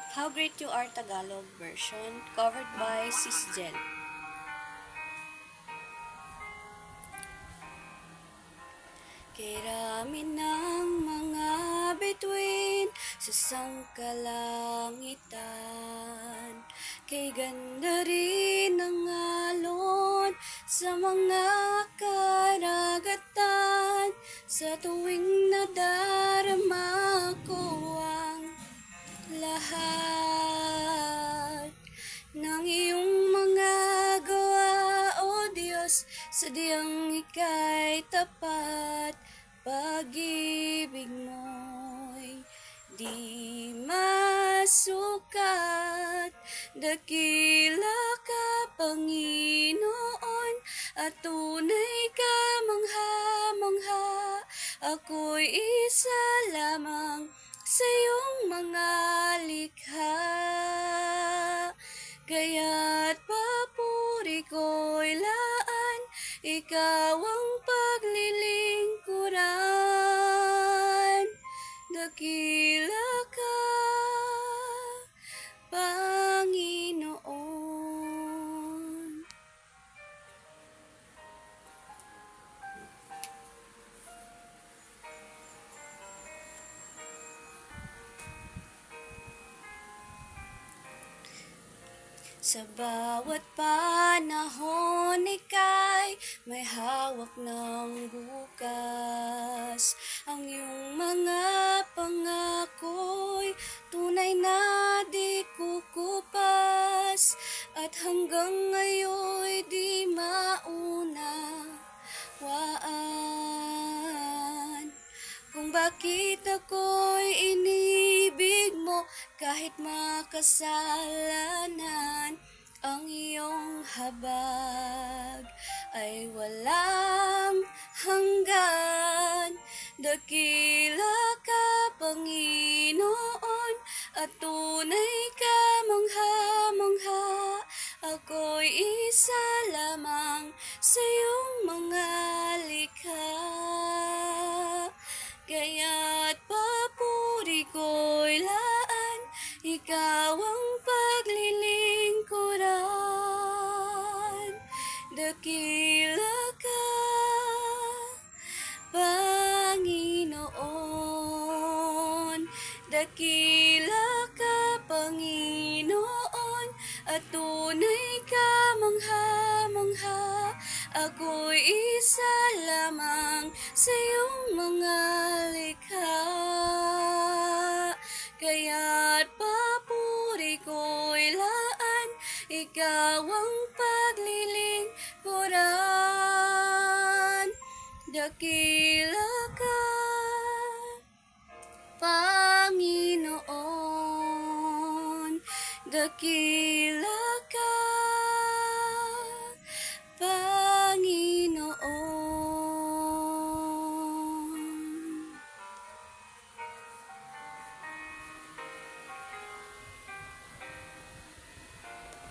How Great You Are Tagalog version, covered by Sisjel. Kay rami ng mga bituin sa sangkalangitan, kay ganda rin ng alon sa mga karagatan, sa tuwing nadarama ko ang lahat ng iyong mga gawa, O Diyos, sadyang ika'y tapat. Pag-ibig mo'y di masukat. Dakila ka, Panginoon, at tunay ka mangha-mangha. Ako'y isa lamang sa iyong mga likha. Kaya't papuri ko'y laan, ikaw ang paglilingkuran. Dakila ka, Panginoon. Sa bawat panahon ika'y may hawak ng bukas. Ang iyong mga pangako'y tunay na di kukupas. At hanggang ngayon'y di maunawaan kung bakit ako'y inibig mo kahit makasalanan. Ang iyong habag ay walang hanggan. Dakila ka, Panginoon, at tunay ka mangha-mangha. Ako'y isa lamang sa iyong mga likha. Kaya't papuri ko'y laan, ikaw ang paglilingkuran. Dakila ka, Panginoon. Dakila ka, Panginoon, at tunay ka mangha-mangha. Ako'y isa lamang sa iyong mga likha. Kaya't papuri ko'y laan, ikaw ang paglilingkuran. Dakila ka, Panginoon. Dakila ka, Panginoon.